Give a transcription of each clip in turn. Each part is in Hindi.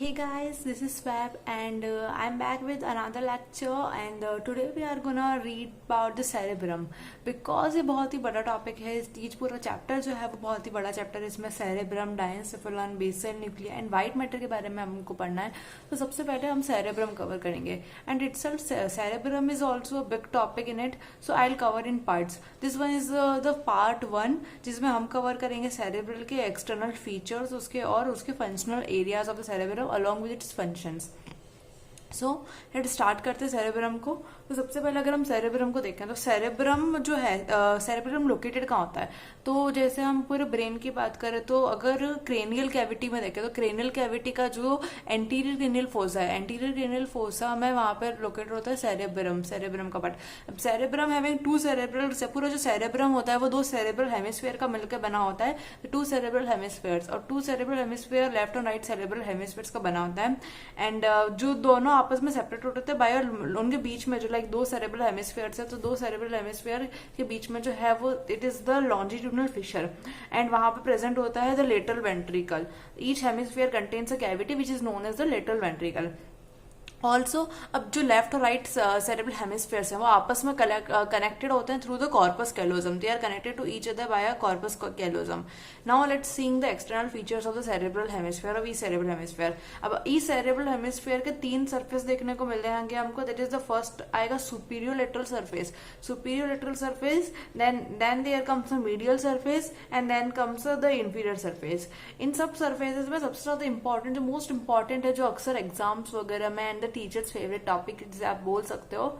Hey guys, this is Swab and I'm back with another lecture and today we are gonna read about the cerebrum because ये बहुत ही बड़ा टॉपिक है। ये पूरा चैप्टर जो है वो बहुत ही बड़ा चैप्टर है। इसमें cerebrum, diencephalon, basal nuclei and white matter के बारे में हमको पढ़ना है। तो सबसे पहले हम सेरेब्रम कवर करेंगे and itself cerebrum is also a big topic in it, so I will cover in parts. This one is the part 1 जिसमें हम कवर करेंगे सेरेब्रल के एक्सटर्नल फीचर्स उसके और उसके functional areas of the cerebrum along with its functions. So let start करते हैं सेरेब्रम को। तो सबसे पहले अगर हम सेरेब्रम को देखें तो सेरेब्रम जो है सेरेब्रम लोकेटेड कहाँ होता है। तो जैसे हम पूरे ब्रेन की बात करें तो अगर क्रेनियल कैविटी में देखें तो क्रेनियल कैविटी का जो एंटीरियर क्रेनियल फोसा है, एंटीरियर क्रेनियल फोसा में वहां पर लोकेटेड होता है सेरेब्रम का पार्ट। अब सेरेब्रम हैविंग टू सेरेब्रल, पूरा जो सेरेब्रम होता है वो दो सेरेब्रल हेमिस्फीयर का मिलकर बना होता है, टू सेरेब्रल हेमिस्फीयर्स, और टू सेरेब्रल हेमिस्फीयर लेफ्ट और राइट सेरेब्रल हेमिस्फीयर्स का बना होता है। एंड जो दोनों आपस में सेपरेट होते हैं बाय उनके बीच में जो लाइक दो सेरेब्रल हेमिस्फीयर्स है, तो दो सेरेब्रल हेमिस्फीयर के बीच में जो है वो it is the longitudinal fissure and वहां पे प्रेजेंट होता है the lateral ventricle. Each hemisphere contains a cavity which is known as the lateral ventricle. Also अब जो लेफ्ट और राइट सेरेब्रल हेमिस्फीयर्स हैं वो आपस में कनेक्टेड होते हैं through the corpus callosum. They are connected to each other by a corpus callosum. Now let's seeing the external features of the cerebral hemisphere of the cerebral hemisphere. अब ई सेरेब्रल हेमिस्फीयर के तीन सरफेस देखने को मिल जाएंगे हमको। दैट इज द फर्स्ट आएगा superior lateral surface, superior lateral surface, then there comes the medial surface and then comes the inferior surface. इन सब सरफेसेस में सबसे ज्यादा इंपॉर्टेंट जो मोस्ट इंपॉर्टेंट है जो अक्सर एग्जाम्स वगैरह में एंड टीचर्स फेवरेट टॉपिक जिसे आप बोल सकते हो,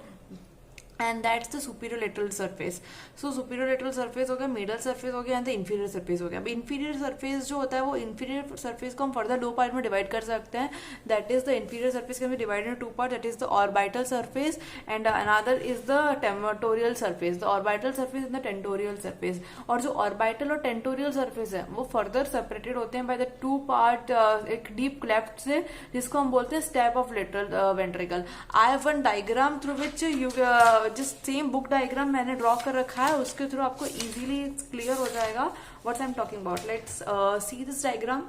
and that's the superior lateral surface. So superior lateral surface हो गया, मिडल सरफेस हो गया एंड द इंफीरियर सरफेस हो गया। अब इंफीरियर सरफेस जो होता है वो इंफीरियर सरफेस को हम फर्दर दो पार्ट में डिवाइड कर सकते हैं। That is the inferior surface can be divided in two part, that is the orbital surface and another is the tentorial surface. The orbital surface and the tentorial surface. और जो ऑर्बिटल और टेंटोरियल सरफेस है वो फर्दर सेपरेटेड होते हैं बाय द टू पार्ट, एक डीप क्लेफ्ट से जिसको हम बोलते हैं step of lateral ventricle. I have one diagram through which you जिस सेम बुक डायग्राम मैंने ड्रॉ कर रखा है उसके थ्रू आपको इजीली क्लियर हो जाएगा what I am talking about. Let's see this diagram.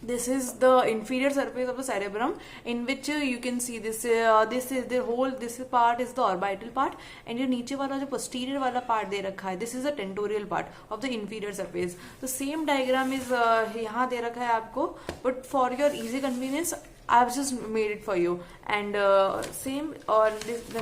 This is the inferior surface of the cerebrum in which you can see this is the whole, this part is the orbital part and ये नीचे वाला जो posterior वाला part दे रखा है this is the tentorial part of the inferior surface. The same diagram is यहाँ दे रखा है आपको, but for your easy convenience I have just made it for you and same or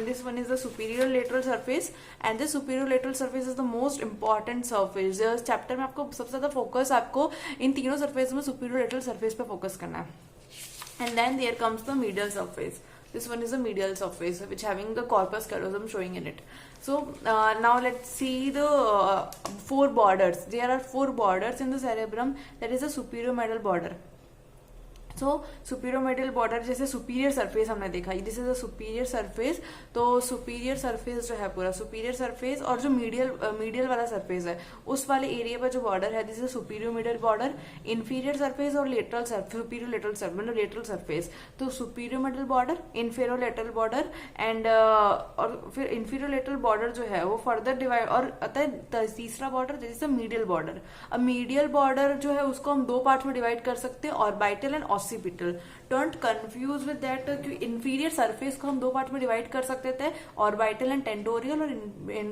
this one is the superior lateral surface and the superior lateral surface is the most important surface. इस चैप्टर में आपको सबसे ज्यादा फोकस आपको इन तीनों सरफेस में superior lateral surface पे फोकस करना है। And then there comes the medial surface. This one is the medial surface which having the corpus callosum showing in it. So now let's see the four borders. There are four borders in the cerebrum. That is the superior medial border. So superior medial border जैसे सुपीरियर सरफेस हमने देखा, this is a superior surface. तो सुपीरियर सरफेस जो है पूरा सुपीरियर सरफेस और जो मीडियल वाला सरफेस है उस वाले एरिया पर जो बॉर्डर है this is superior medial border. Inferior surface और lateral surface, superior lateral surface मतलब लेटरल सरफेस, तो superior medial border, inferior lateral border and और फिर इंफीरियर लेटरल बॉर्डर जो है वो फर्दर डिवाइड और अतः तीसरा border this is the medial border. अब मीडियल बॉर्डर जो है उसको हम दो पार्ट में डिवाइड कर सकते हैं, orbital and occipital. Don't confuse with that कि इंफीरियर सरफेस को हम दो पार्ट में डिवाइड कर सकते थे, ऑर्बिटल एंड टेंटोरियल, और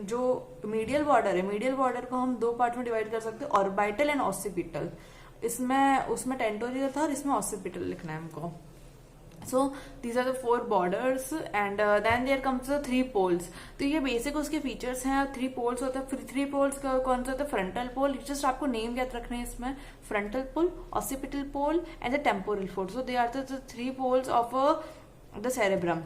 जो मीडियल बॉर्डर है मीडियल बॉर्डर को हम दो पार्ट में डिवाइड कर सकते हैं, ऑर्बिटल एंड ऑसिपिटल। इसमें उसमें टेंटोरियल था और इसमें ऑसिपिटल लिखना है हमको। So these are the four borders and then there comes the three poles. तो ये बेसिक उसके फीचर्स हैं। थ्री पोल्स होता है, थ्री पोल्स का कौन सा होता है? फ्रंटल पोल, जस्ट आपको नेम याद रखने हैं इसमें, frontal pole, occipital pole and the temporal pole. So they are the three poles of the cerebrum.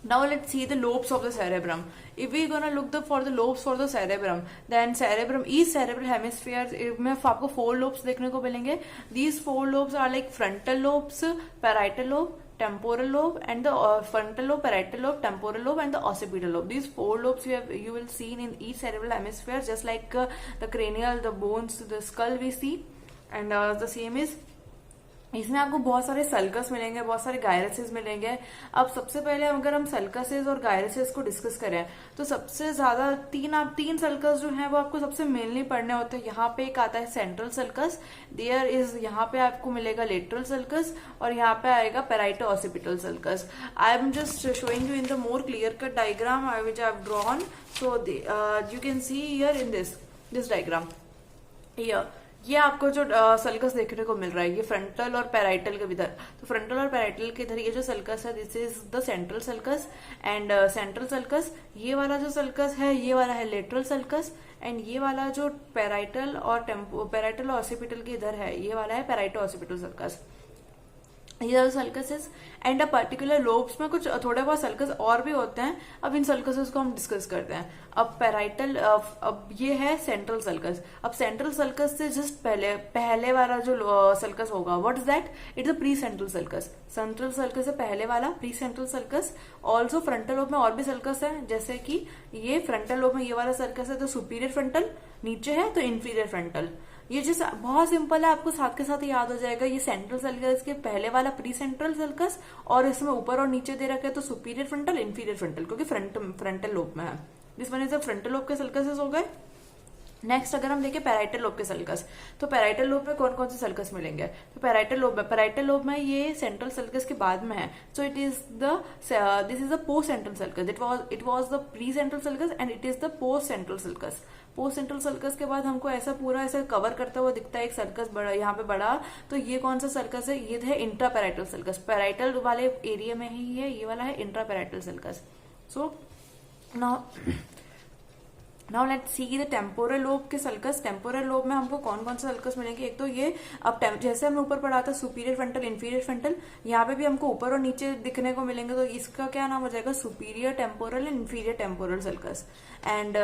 Now let's see the lobes of the cerebrum. If we're gonna look for the lobes for the cerebrum, then cerebrum each cerebral hemisphere में आपको four lobes देखने को मिलेंगे. These four lobes are like frontal lobes, parietal lobe, temporal lobe and the frontal lobe, parietal lobe, temporal lobe and the occipital lobe. These four lobes you will see in each cerebral hemisphere, just like the cranial, the bones, the skull we see, and the same is इसमें आपको बहुत सारे सल्कस मिलेंगे, बहुत सारे गायरसेस मिलेंगे। अब सबसे पहले अगर हम सल्कसेस और गायरसेस को डिस्कस करें तो सबसे ज्यादा तीन सल्कस जो हैं वो आपको सबसे मेनली पढ़ने होते हैं। यहाँ पे एक आता है सेंट्रल सल्कस, देयर इज यहाँ पे आपको मिलेगा लेटरल सल्कस, और यहाँ पे आएगा parieto occipital sulcus. I am just showing you in the more clear cut diagram which I have drawn, so you can see here in this diagram here. ये आपको जो सल्कस देखने को मिल रहा है ये फ्रंटल और पैराइटल के इधर, तो फ्रंटल और पैराइटल के इधर ये जो सल्कस है this is the central sulcus. And central sulcus, ये वाला जो सल्कस है ये वाला है लेटरल सल्कस। एंड ये वाला जो पैराइटल और ऑसिपिटल के इधर है ये वाला है पैराइटो ऑसिपिटल सल्कस। ये सल्कसेस एंड अ पर्टिकुलर लोब्स में कुछ थोड़े बहुत सल्कस और भी होते हैं। अब इन सल्कसेस को हम डिस्कस करते हैं। अब पैराइटल, अब ये है सेंट्रल सल्कस। अब सेंट्रल सल्कस से जस्ट पहले वाला जो सल्कस होगा, what is that? It's a pre central sulcus. Central sulcus से पहले वाला pre central sulcus. Also frontal lobe में और भी सल्कस है, जैसे कि ये फ्रंटल लोब में ये वाला सल्कस है तो सुपीरियर फ्रंटल, नीचे है तो इंफीरियर फ्रंटल। ये जैसे बहुत सिंपल है, आपको साथ के साथ याद हो जाएगा। ये सेंट्रल सल्कस के पहले वाला प्री सेंट्रल सल्कस, और इसमें ऊपर और नीचे दे रखा है तो सुपीरियर फ्रंटल, इंफीरियर फ्रंटल, क्योंकि फ्रंटल लोब में है। This one is the frontal lobe के सल्कसेस हो गए। नेक्स्ट अगर हम देखें पैराइटल लोब के सल्कस, तो पैराइटल लोब में कौन कौन से सल्कस मिलेंगे? तो पैराइटल लोब में ये सेंट्रल सल्कस के बाद में है। So it is this is the post central sulcus. It was the pre central sulcus and it is the post central sulcus. Post central sulcus के बाद हमको ऐसा पूरा ऐसा कवर करता हुआ दिखता है एक सल्कस बड़ा, यहाँ पे बड़ा, तो ये कौन सा सल्कस है? ये है इंट्रा पैराइटल सल्कस। पैराइटल वाले एरिया में ही है, ये वाला है intra parietal sulcus. So now let's see the temporal lobe के सल्कस। टेम्पोरल लोब में हमको कौन कौन से सल्कस मिलेंगे? एक तो ये, अब जैसे हमने ऊपर पढ़ा था सुपीरियर फ्रंटल, इंफीरियर फ्रंटल, यहाँ पे भी हमको ऊपर और नीचे दिखने को मिलेंगे, तो इसका क्या नाम हो जाएगा? Superior temporal and inferior temporal sulcus. And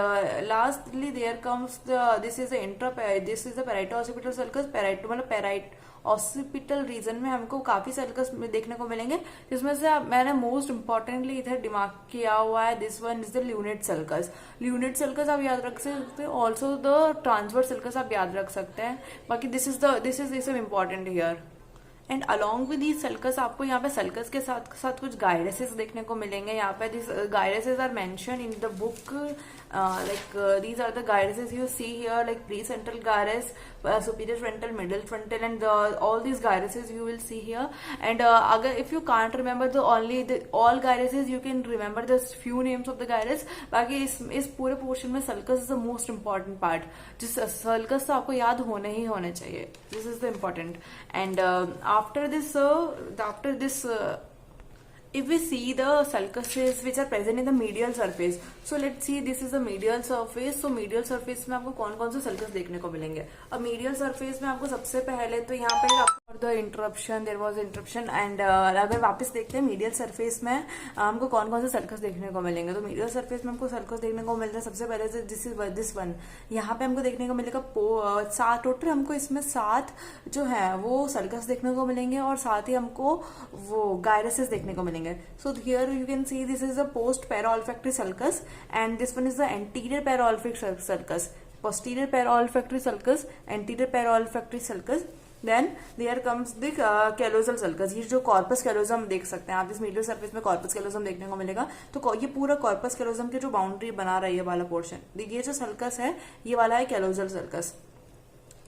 lastly there comes this is the parieto occipital sulcus. Parieto मतलब पैराइट ऑसिपिटल रीजन में हमको काफी सल्कस देखने को मिलेंगे, जिसमें से मैंने मोस्ट इंपॉर्टेंटली इधर दिमाग किया हुआ है, this one is the lunate sulcus. Lunate sulcus आप याद रख सकते हैं, ऑल्सो द ट्रांसवर्स सल्कस आप याद रख सकते हैं। बाकी this is important here. And along with these sulcus आपको यहाँ पे सल्कस के साथ साथ कुछ गायरसेस देखने को मिलेंगे। यहाँ पे this gyruses are mention in the book, like these are the gyruses you see here, like pre-central gyrus, superior frontal, middle frontal, and all these gyruses you will see here. And agar if you can't remember all gyruses, you can remember the few names of the gyrus. बाकी इस पूरे पोर्शन में sulcus is the most important part, जिस सल्कस तो आपको याद होने चाहिए। This is the important. And after this if we see the sulcuses which are present in the medial surface, so let's see this is the medial surface. So medial surface में आपको कौन कौन से सल्कस देखने को मिलेंगे? अब medial surface में आपको सबसे पहले तो यहाँ पे the interruption, there was interruption. And अगर वापस देखते हैं मीडियल सरफेस में हमको कौन कौन से सल्कस देखने को मिलेंगे, तो मीडियल सरफेस में हमको सल्कस देखने को मिलता है सबसे पहले से दिस वन। यहाँ पे हमको देखने को मिलेगा सात, टोटल हमको इसमें 7 जो है वो सल्कस देखने को मिलेंगे, और साथ ही हमको वो गायरसेस देखने को मिलेंगे। So here you can see this is the post paraolfactory sulcus and this one is the anterior paraolfactory sulcus. posterior para-olfactory sulcus, anterior para-olfactory sulcus, then there comes the callosal sulcus. ये जो कॉर्पस कैलोजम देख सकते हैं आप, इस मीडियल सरफेस में कॉर्पस कैलोजम देखने को मिलेगा। तो ये पूरा कॉर्पस कैलोजम के जो बाउंड्री बना रहा है ये वाला पोर्शन, ये जो सल्कस है ये वाला है कैलोजल सल्कस।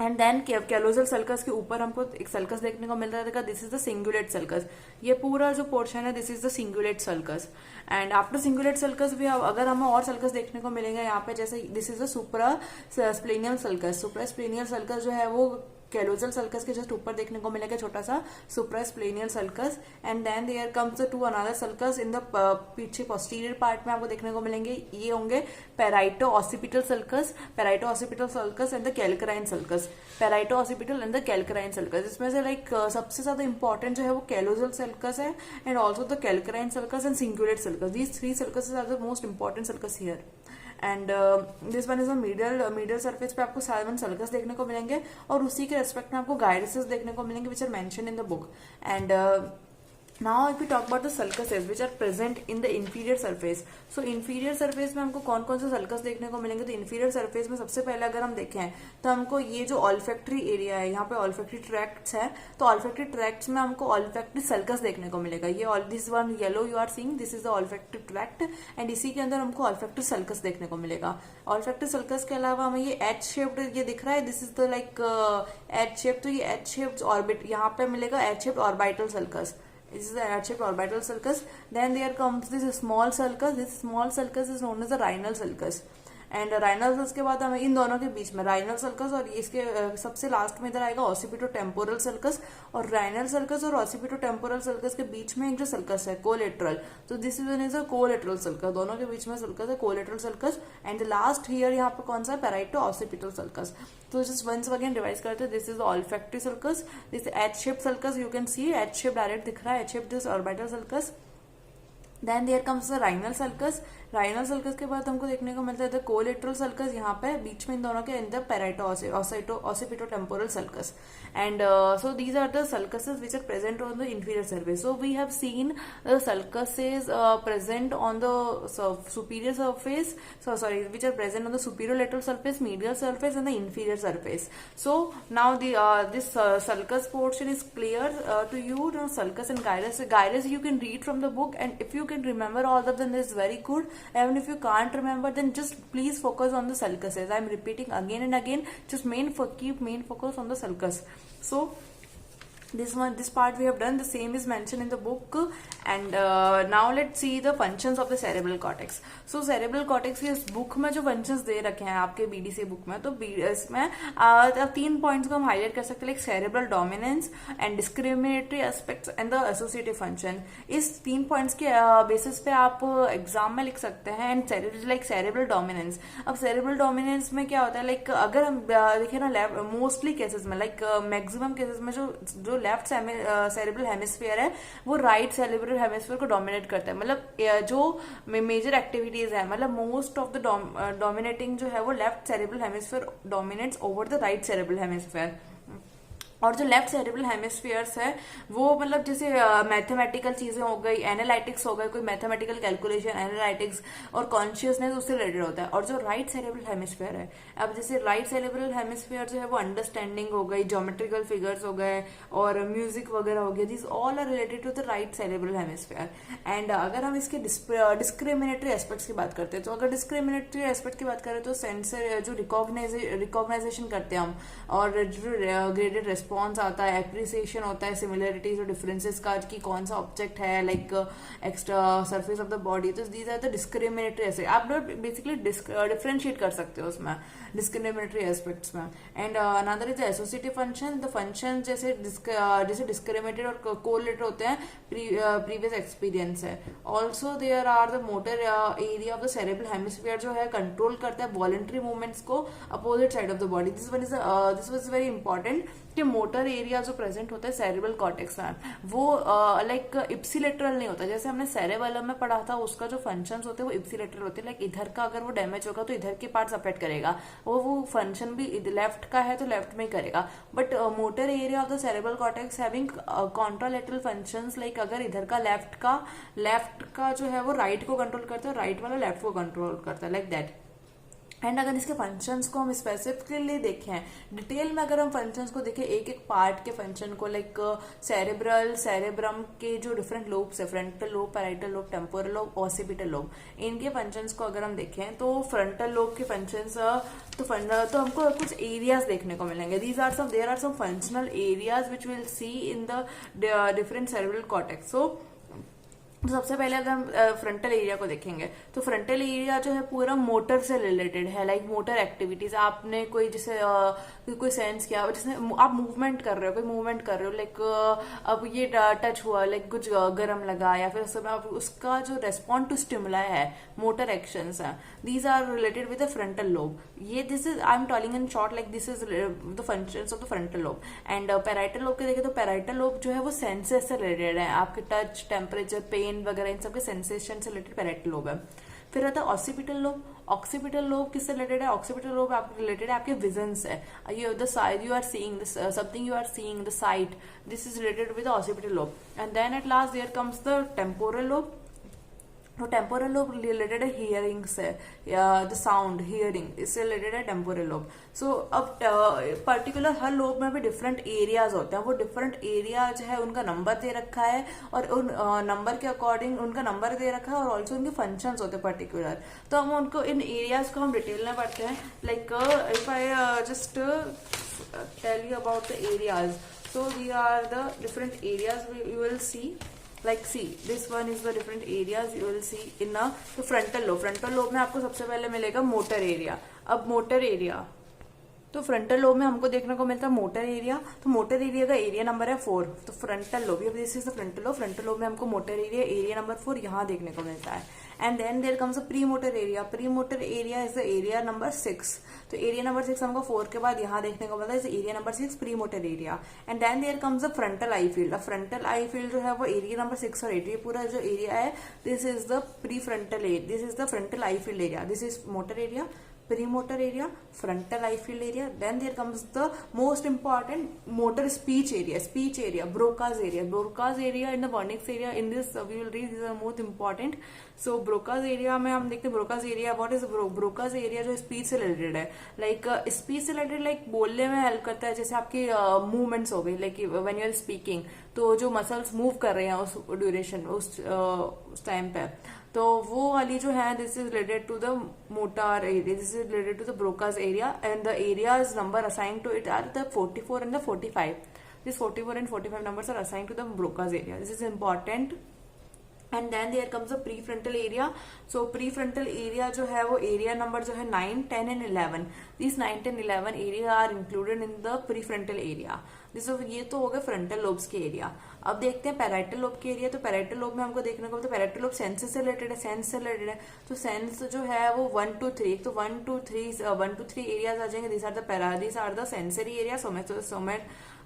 एंड देन कैलोजल सल्कस के ऊपर हमको एक सल्कस देखने को मिल रहा था, this is the cingulate sulcus. ये पूरा जो पोर्शन है this is the cingulate sulcus. And after cingulate sulcus भी अगर हमें और सल्कस देखने को मिलेंगे यहाँ पे, जैसे this is the supra splenial sulcus. Supra splenial sulcus जो है वो कैलोजल सल्कस के जस्ट ऊपर देखने को मिलेगा, छोटा सा suprasplenial sulcus. And then there comes two another sulcus in the पीछे पोस्टीरियर पार्ट में आपको देखने को मिलेंगे, ये होंगे parieto occipital sulcus, parieto occipital sulcus and the calcarine sulcus, parieto occipital and the calcarine sulcus. इसमें से लाइक सबसे ज्यादा इंपॉर्टेंट जो है वो कैलोजल सल्कस है and also the calcarine sulcus and cingulate sulcus. These 3 sulcus are the most important sulcus here. And this one is medial surface पे आपको 7 सल्कस देखने को मिलेंगे, और उसी के रेस्पेक्ट में आपको गायरसेस देखने को मिलेंगे which are mention in the book. And now if you talk about the sulcuses which are present in the inferior surface, so inferior surface में हमको कौन कौन से सल्कस देखने को मिलेंगे? तो इंफीरियर सरफेस में सबसे पहले अगर हम देखें तो हमको ये जो ऑल्फैक्टरी एरिया है, यहाँ पे ऑल्फैक्टरी ट्रैक्ट्स है, तो ऑल्फैक्टरी ट्रैक्ट्स में हमको ऑल्फैक्टरी सल्कस देखने को मिलेगा। ये all this one yellow you are seeing, this is the olfactory tract, and इसी के अंदर हमको ऑल्फैक्टरी सल्कस देखने को मिलेगा। ऑल्फैक्टरी सल्कस के अलावा हमें ये एच शेप्ड ये दिख रहा है, this is the like H shape, तो ये एच शेप्ड ऑर्बिट यहाँ पे मिलेगा, H shaped orbital sulcus. This is the head-shaped orbital sulcus. Then there comes this small sulcus. This small sulcus is known as the rhinal sulcus. And rhinal sulcus के बाद हमें इन दोनों के बीच में राइनल सल्कस और इसके सबसे लास्ट में इधर आएगा ऑसिपिटो टेम्पोरल सल्कस, और राइनल सल्कस और ऑसिपिटो टेम्पोरल सल्कस के बीच में एक जो सल्कस है कोलेट्रल, तो this is a collateral sulcus, दोनों के बीच में सल्कस है collateral sulcus. And last here यहाँ पे कौन सा है? Parieto occipital sulcus. तो जस्ट वंस अगेन रिवाइज करते हैं, this is olfactory sulcus, this H shape sulcus, you can see H shape direct दिख रहा है, H shape this orbital sulcus. Then there comes the rhinal sulcus. Rhinal sulcus के बाद हमको देखने को मिलता है कोलेट्रल सल्कस, यहाँ पे बीच में इन दोनों के अंदर parieto occipito temporal sulcus. And so these are the sulcuses which are present on the inferior surface. So we have seen the sulcuses present on the superior surface, sorry, which are present on the superior lateral surface, medial surface, and the inferior surface. So now this sulcus portion is clear to you. Now sulcus and gyrus. Gyrus you can read from the book, and if you can remember all of them, is very good. Even if you can't remember, then just please focus on the sulcuses. I'm repeating again and again. Just keep main focus on the sulcus. So this part we have done. The same is mentioned in the book. And now let's see the functions of the cerebral cortex. So cerebral cortex के इस बुक में जो functions दे रखे हैं आपके BDC बुक में, तो इसमें 3 पॉइंट्स को हम हाईलाइट कर सकते हैं, like cerebral dominance and discriminatory aspects and the associative function. इस 3 पॉइंट्स के बेसिस पे आप एग्जाम में लिख सकते हैं। एंड लाइक सेरेब्रल डोमिनेंस, अब सेरेब्रल डोमिनेंस में क्या होता है, लाइक अगर हम देखें ना मोस्टली केसेस में, लाइक मैक्सिमम केसेस में जो लेफ्ट सेरेब्रल हेमिस्फीयर है वो राइट सेरेब्रल हेमिस्फीयर को डोमिनेट करता है। मतलब जो मेजर एक्टिविटीज है, मतलब मोस्ट ऑफ द डोमिनेटिंग जो है वो left cerebral hemisphere dominates over the right cerebral hemisphere. और जो लेफ्ट सेरेब्रल हेमिस्फीयर्स है वो मतलब जैसे मैथमेटिकल चीजें हो गई, एनालिटिक्स हो गई, कोई मैथमेटिकल कैलकुलेशन, एनालिटिक्स और कॉन्शियसनेस उससे रिलेटेड होता है। और जो राइट सेरेब्रल हेमिस्फीयर है, अब जैसे राइट सेरेब्रल हेमिस्फीयर जो है वो अंडरस्टैंडिंग हो गई, ज्योमेट्रिकल फिगर्स हो गए और म्यूजिक वगैरह हो गया, this all are related to the right cerebral hemisphere. And अगर हम इसके डिस्क्रिमिनेटरी एस्पेक्ट्स की बात करते हैं, तो अगर डिस्क्रिमिनेटरी एस्पेक्ट की बात करें तो सेंसर जो रिकॉग्नाइजेशन करते हैं हम, और जो ग्रेडेड रिस्पॉन्स आता है, एप्रिसिएशन होता है सिमिलरिटीज और डिफरेंसेस का, कि कौन सा ऑब्जेक्ट है like extra surface of the body, तो these are the discriminatory aspect. आप लोग बेसिकली डिफरेंशिएट कर सकते हो उसमें डिस्क्रिमिनेटरी एस्पेक्ट्स में। And another is the associative function. The function जैसे डिस्क्रिमिनेटेड और कोरिलेटेड होते हैं प्रीवियस एक्सपीरियंस है। Also there are the motor area of the cerebral hemisphere जो है कंट्रोल करता है वॉलंटरी मूवमेंट्स को opposite side of the body. This was very important कि मोटर एरिया जो प्रेजेंट होता है सेरेब्रल कॉर्टेक्स में वो लाइक इप्सिलेटरल नहीं होता। जैसे हमने सेरेबेलम में पढ़ा था, उसका जो फंक्शंस होते हैं वो इप्सिलेटरल होते हैं, लाइक इधर का अगर वो डैमेज होगा तो इधर के पार्ट्स अफेक्ट करेगा, वो फंक्शन भी लेफ्ट का है तो लेफ्ट में ही करेगा। But motor area of the cerebral cortex having contralateral functions, like अगर इधर का लेफ्ट का जो है वो राइट को कंट्रोल करता है, राइट वाला लेफ्ट को कंट्रोल करता है, लाइक दैट। एंड अगर इसके फंक्शंस को हम स्पेसिफिकली देखें डिटेल में, अगर हम फंक्शंस को देखें एक एक पार्ट के फंक्शन को, लाइक सेरेब्रम के जो डिफरेंट लोब्स है, frontal lobe, parietal lobe, temporal lobe, occipital lobe, इनके फंक्शंस को अगर हम देखें तो फ्रंटल लोब के फंक्शंस तो हमको कुछ एरियाज देखने को मिलेंगे। There are some functional areas which will see in the different cerebral cortex. तो सबसे पहले अगर हम फ्रंटल एरिया को देखेंगे तो फ्रंटल एरिया जो है पूरा मोटर से रिलेटेड है, लाइक मोटर एक्टिविटीज। आपने कोई जैसे कोई सेंस किया, जैसे आप मूवमेंट कर रहे हो, कोई मूवमेंट कर रहे हो, लाइक अब ये टच हुआ, लाइक कुछ गर्म लगा, या फिर उसका जो रेस्पॉन्ड टू स्टिमुलाई है, मोटर एक्शंस है, these are related with the frontal lobe. ये this is I am talking in short, like this is the functions of the frontal lobe. And parietal lobe के देखें तो पैराइटल लोब जो है वो सेंसेस से रिलेटेड है, आपके टच, टेम्परेचर, पेन वगैरह इन सबके सेंसेशन से रिलेटेड पैराइटल लोब है। फिर आता है ऑसिपिटल लोब। ऑक्सीपिटल लोब किससे रिलेटेड है? ऑक्सीपिटल लोब आपके रिलेटेड है आपके विजन से. You the side you are seeing something, you are seeing the sight, this is related with occipital lobe. And then at last there comes the temporal lobe. तो टेम्पोरल लोब रिलेटेड है हियरिंग से, द साउंड हियरिंग, इससे रिलेटेड है टेम्पोरल लोब. सो अब पर्टिकुलर हर लोब में भी डिफरेंट एरियाज होते हैं. वो डिफरेंट एरिया जो है उनका नंबर दे रखा है और उन नंबर के अकॉर्डिंग उनका नंबर दे रखा है और ऑल्सो उनके फंक्शंस होते हैं पर्टिकुलर. तो हम उनको इन एरियाज को हम डिटेल में पढ़ते हैं. Like if I just tell you about the areas, so these are the different areas you will see. Like see, this one is the different areas you will see in a तो frontal lobe. frontal lobe में आपको सबसे पहले मिलेगा मोटर एरिया. अब मोटर एरिया, तो फ्रंटल लोब में हमको देखने को मिलता है मोटर एरिया. तो मोटर एरिया का एरिया नंबर है 4. तो फ्रंटल लोब, ये this is the frontal lobe. Frontal lobe में हमको मोटर एरिया नंबर 4 यहाँ देखने को मिलता है. And then there comes a premotor area. Premotor area is the area number 6. तो एरिया नंबर 6 हमको 4 के बाद यहाँ देखने को मिलता है, area number 6 premotor area. And then there comes a frontal eye field. Frontal eye field जो है वो एरिया नंबर 6 और 8, ये पूरा जो एरिया है this is the prefrontal area, this is the frontal eye field area. This is motor area, premotor area, frontal eye field area. Then there comes the most important motor speech area, Broca's area. Broca's area in the Wernicke's area, in this we will read, these are most important. So Broca's area में हम देखते हैं Broca's area. What is Broca's area? जो स्पीच से रिलेटेड है, लाइक स्पीच से रिलेटेड, लाइक बोलने में हेल्प करता है. जैसे आपकी मूवमेंट्स हो गई, like when you are speaking, तो जो मसल्स मूव कर रहे हैं उस ड्यूरेशन उस टाइम पे, तो वो वाली जो है this is related to the motor area, this is related to the Broca's area. And the areas number assigned to it are the 44 and the 45. This 44 and 45 numbers are assigned to the Broca's area. This is important. And then there comes a prefrontal area. So prefrontal area जो है वो एरिया नंबर जो है 9, 10 and 11. This 9, 10, 11 area are included in the prefrontal area. ये तो हो गए फ्रंटल लोब्स के एरिया. अब देखते हैं पैराइटल लोब के एरिया. तो पैराइटल लोब में हमको देखने को मिलता है, पैराइटल लोब सेंस से रिलेटेड है, सेंस से रिलेटेड है. तो सेंस जो है वो 1 to 3, तो 1 to 3 एरियाज आ जाएंगे. This are the sensory area,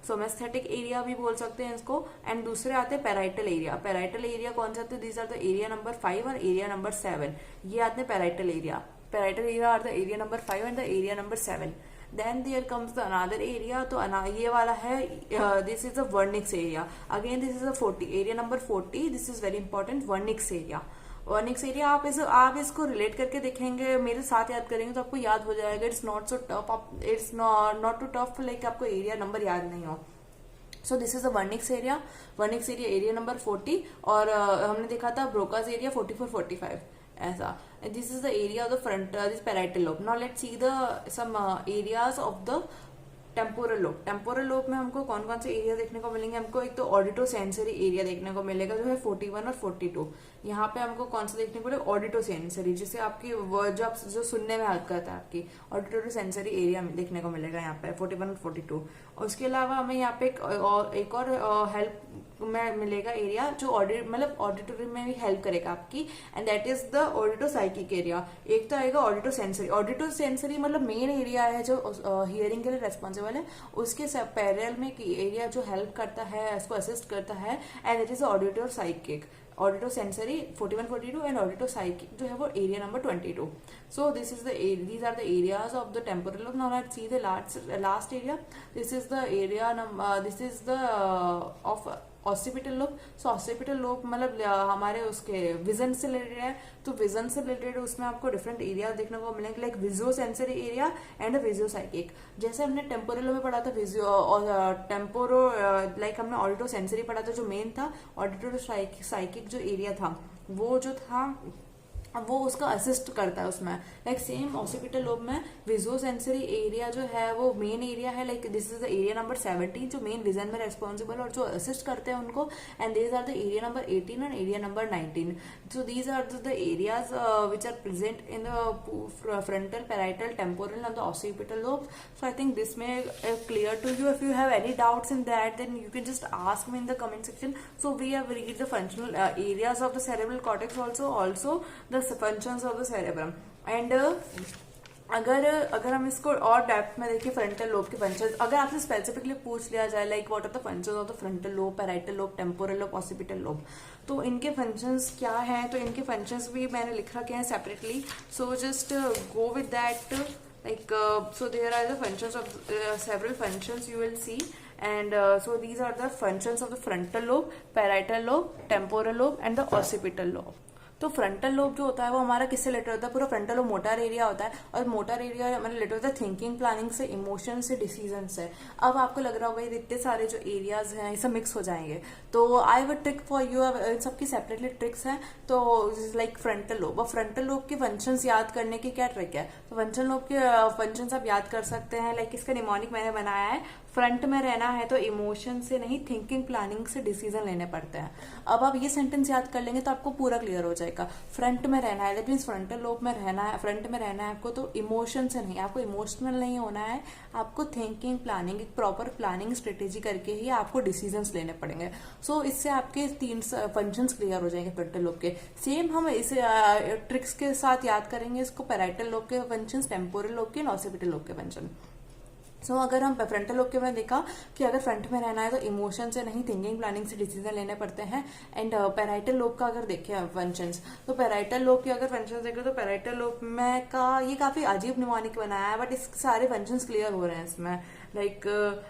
somesthetic area भी बोल सकते हैं इसको. एंड दूसरे आते हैं पैराइटल एरिया. पैराइटल एरिया कौन सा? These are the area number 5 और एरिया नंबर 7. ये आते हैं parietal area. Parietal area are the area number 5 and the area number 7. Then there comes the another area. तो ये वाला है, this is the Wernicke's area. Again this is the 40 area number 40. This is very important, Wernicke's area. Wernicke's area आप इसको रिलेट करके देखेंगे, मेरे साथ याद करेंगे तो आपको याद हो जाएगा. It's not so tough, it's not too tough like आपको एरिया नंबर याद नहीं हो. So this is the Wernicke's area. Wernicke's area area number 40. और हमने देखा था ब्रोकास एरिया 44, 45 ऐसा. This is the area of the front, this parietal lobe. Now let's see the some areas of the temporal lobe. Temporal lobe में हमको कौन कौन से एरिया देखने को मिलेंगे? हमको एक तो ऑडिटो सेंसरी एरिया देखने को मिलेगा जो है 41 और 42. यहाँ पे हमको कौन सा देखने को मिलेगा? ऑडिटो सेंसरी, जिससे आपकी वर्ड जो सुनने में हेल्प करता है आपकी, ऑडिटो सेंसरी एरिया देखने को मिलेगा यहाँ पे 41 और 42. और उसके अलावा हमें यहाँ पे एक और हेल्प में मिलेगा एरिया जो ऑडिटोरी में भी हेल्प करेगा आपकी. And that is the audito psychic area. एक तो आएगा ऑडिटो सेंसरी. ऑडिटो सेंसरी मतलब मेन एरिया है जो हियरिंग के लिए रेस्पॉन्सिबल है. उसके पैरेलल में एरिया जो हेल्प करता है, उसको असिस्ट करता है, and that is audito psychic. Audito sensory 41, 42 and audito psychic जो है वो area number 22. So these are the areas of the temporal lobe. Now let's see the last area. This is the area this is the of occipital lobe. So occipital lobe मतलब हमारे उसके विजन से रिलेटेड है. तो विजन से रिलेटेड उसमें आपको डिफरेंट एरिया देखने को मिलेंगे, like visuo sensory area and visuo psychic. जैसे हमने टेम्पोरल में पढ़ा था विजुओ और टेम्पोरो, लाइक हमने ऑडिटो सेंसरी पढ़ा था जो मेन था. ऑडिटो साइकिक जो एरिया था वो जो था वो उसका असिस्ट करता है उसमें. लाइक सेम ऑसिपिटल लोब में विजुओ सेंसरी एरिया जो है वो मेन एरिया है. Like this is the area number 17 जो मेन विजन में रेस्पॉन्सिबल और जो असिस्ट करते हैं उनको. And these are the area number 18 and area number 19. So these are the areas which are present in the frontal, parietal, temporal and the occipital lobe. So I think this may clear to you. If you have any doubts in that, then you can just ask me in the comment section. So we have read the functional areas of the cerebral cortex, also the functions of the cerebrum. And अगर अगर हम इसको और डेप्थ में देखिए फ्रंटल लोब के फंक्शंस, अगर आपसे स्पेसिफिकली पूछ लिया जाए like what are the functions of the frontal lobe, parietal lobe, temporal lobe, occipital lobe, तो इनके फंक्शंस क्या हैं, तो इनके फंक्शंस भी मैंने लिख रखे हैं separately. So just go with that. Like so there are the functions of several functions you will see, and so these are the functions of the frontal lobe, parietal lobe, temporal lobe and the occipital lobe. तो फ्रंटल लोब जो होता है वो हमारा किससे रिलेटेड होता है, पूरा फ्रंटल लोब मोटर एरिया होता है, और मोटर एरिया हमारा रिलेटेड होता है थिंकिंग, प्लानिंग से, इमोशन से, डिसीजन से. अब आपको लग रहा होगा ये इतने सारे जो एरियाज हैं ये सब मिक्स हो जाएंगे, तो I would trick for you, इन सबकी सेपरेटली ट्रिक्स हैं. तो लाइक फ्रंटल लोब, और फ्रंटल लोब के फंक्शंस याद करने की क्या ट्रिक है, तो फ्रंटल लोब के फंक्शंस आप याद कर सकते हैं. लाइक इसका निमोनिक मैंने बनाया है, फ्रंट में रहना है तो इमोशन से नहीं, थिंकिंग, प्लानिंग से डिसीजन लेने पड़ते हैं. अब आप ये सेंटेंस याद कर लेंगे तो आपको पूरा क्लियर हो जाएगा. फ्रंट में रहना है, दैट मीन्स फ्रंटल लोब में रहना है, फ्रंट में रहना है आपको, तो इमोशन से नहीं, आपको इमोशनल नहीं होना है, आपको थिंकिंग, प्लानिंग, एक प्रॉपर प्लानिंग स्ट्रेटेजी करके ही आपको डिसीजंस लेने पड़ेंगे. सो इससे आपके 3 फंक्शंस क्लियर हो जाएंगे फ्रंटल लोब के. सेम हम इस ट्रिक्स के साथ याद करेंगे इसको पैराइटल लोब के फंक्शंस, टेम्पोरल लोब के, ऑसिपिटल लोब के फंक्शन. सो अगर हम फ्रंटल लोब के में देखा कि अगर फ्रंट में रहना है तो इमोशन से नहीं, थिंकिंग, प्लानिंग से डिसीजन लेने पड़ते हैं. एंड पैराइटल लोब का अगर देखें फंक्शंस, तो पैराइटल लोब के अगर फंक्शंस देखें तो पैराइटल लोब में का ये काफी अजीब निमोनिक बनाया है, बट इस सारे फंक्शंस क्लियर हो रहे हैं इसमें. लाइक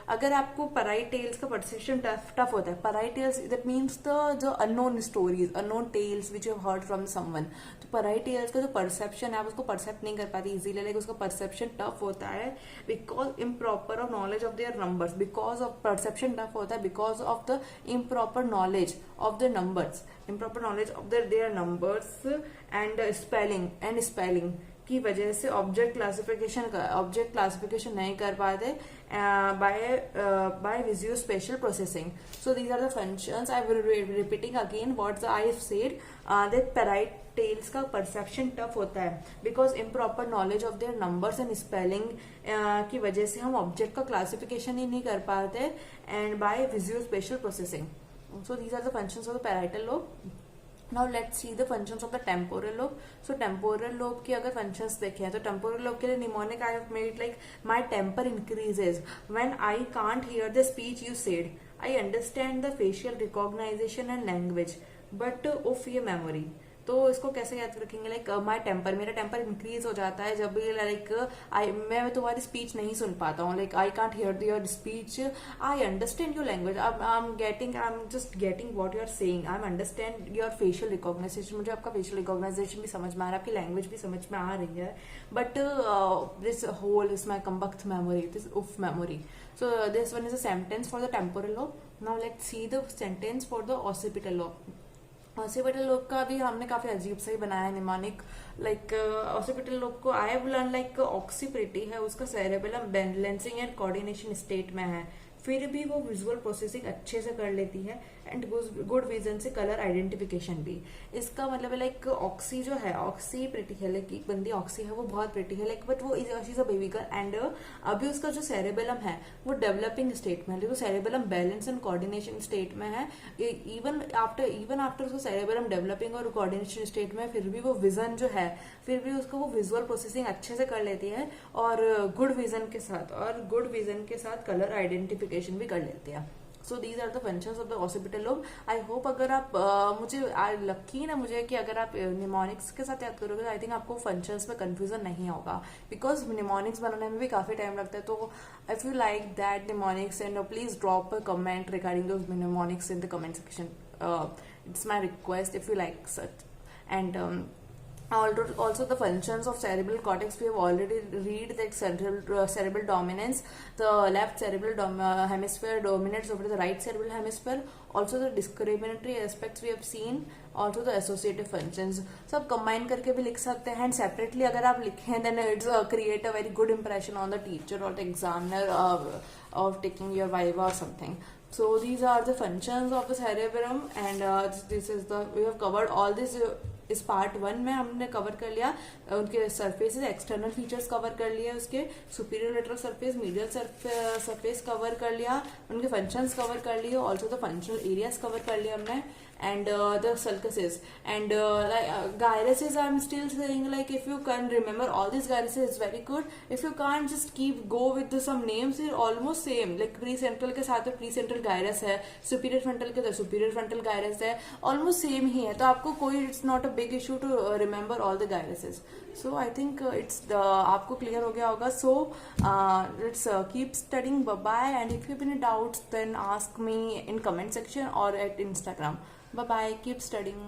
अगर आपको पराई टेल्स का परसेप्शन टफ होता है, पराई टेल्स दैट मीन्स द जो unknown stories, unknown tales which you have heard from someone, तो पराई टेल्स का जो परसेप्शन है आप उसको परसेप्ट नहीं कर पाते इजीली, लाइक उसका परसेप्शन टफ होता है because improper of knowledge of their numbers, because of perception tough होता है because of the improper knowledge of the numbers, improper knowledge of their numbers and spelling की वजह से ऑब्जेक्ट क्लासिफिकेशन नहीं कर पाते by visual spatial processing. So these are the functions. I will be repeating again what I have said, that parietal tales का परसेप्शन टफ होता है because improper knowledge of their numbers and spelling की वजह से हम ऑब्जेक्ट का क्लासिफिकेशन ही नहीं कर पाते, and by visual spatial processing. So these are the functions of the parietal lobe. Now let's see the functions of the temporal lobe. So temporal lobe की अगर functions देखें तो temporal lobe के लिए mnemonic I have made like my temper increases when I can't hear the speech you said. I understand the facial recognition and language, but of ये memory. तो इसको कैसे याद रखेंगे, लाइक माई टेम्पर, मेरा टेम्पर इंक्रीज हो जाता है जब भी लाइक मैं तुम्हारी स्पीच नहीं सुन पाता हूँ, like I can't hear your speech, I understand your language, I am just getting what you are saying, I am understand your facial recognisation, मुझे आपका फेशियल रिकॉग्नाइजेशन भी समझ में आ रहा है, आपकी लैंग्वेज भी समझ में आ रही है, but this whole is my कम्बख्त मेमोरी, दिस उफ memory. So this one is a sentence for the temporal lobe. Now let's see the sentence for the occipital lobe. Occipital lobe का भी हमने काफी अजीब सा ही बनाया है निमोनिक. लाइक ऑसिपिटल लोब को आई हैव लर्न लाइक ऑक्सीप्रिटी है, उसका cerebellum balancing and coordination state में है, फिर भी वो विजुअल प्रोसेसिंग अच्छे से कर लेती है एंड गुड विजन से कलर आइडेंटिफिकेशन भी. इसका मतलब लाइक ऑक्सी जो है, ऑक्सी प्रिटी है, लाइक एक बंदी ऑक्सी है वो बहुत प्रिटी है, लाइक बट वो is a baby girl, and अभी उसका जो सेरेबेलम है वो डेवलपिंग स्टेट में है, तो cerebellum balance and coordination state में है. इवन आफ्टर उसको सेरेबेलम डेवलपिंग और कोऑर्डिनेशन स्टेट में, फिर भी वो विजन जो है, फिर भी उसको वो विजुअल प्रोसेसिंग अच्छे से कर लेती है और गुड विजन के साथ कलर आइडेंटिफिकेशन भी कर लेती है. So these are the functions of the occipital lobe. I hope अगर आप मुझे लकी ना मुझे कि अगर आप निमोनिक्स के साथ याद करोगे तो आई थिंक आपको फंक्शंस में कंफ्यूजन नहीं होगा, बिकॉज निमोनिक्स बनाने में भी काफी टाइम लगता है. तो if you like that mnemonics and please drop a comment regarding those mnemonics in the comment section. It's my request if you like such. And also the functions of cerebral cortex we have already read that cerebral dominance, the left cerebral hemisphere dominates over the right cerebral hemisphere. Also the discriminatory aspects we have seen, also the associative functions. सब combine करके भी लिख सकते हैं, and separately अगर आप लिखें then it's create a very good impression on the teacher or the examiner of taking your viva or something. So these are the functions of the cerebrum, and this is the we have covered all this. इस पार्ट 1 में हमने कवर कर लिया उनके सरफेसेस, एक्सटर्नल फीचर्स कवर कर लिए, उसके superior lateral surface, medial surface cover कर लिया, उनके फंक्शंस कवर कर लिए, also the functional areas cover कर लिए हमने. and the sulcuses, and gyruses. I'm still saying, like, if you can remember all these gyruses, it's very good. If you can't, just keep go with some names, they're almost same. Like precentral के साथ में प्रीसेंट्रल गायरस है, सुपीरियर फ्रंटल के साथ सुपीरियर फ्रंटल गायरस है, ऑलमोस्ट सेम ही है. तो आपको कोई, it's not a big issue to remember all the gyruses. So I think it's आपको क्लियर हो गया होगा. So let's keep studying. Bye. And if you have any doubts, then ask me in comment section or at Instagram. Bye bye. Keep studying.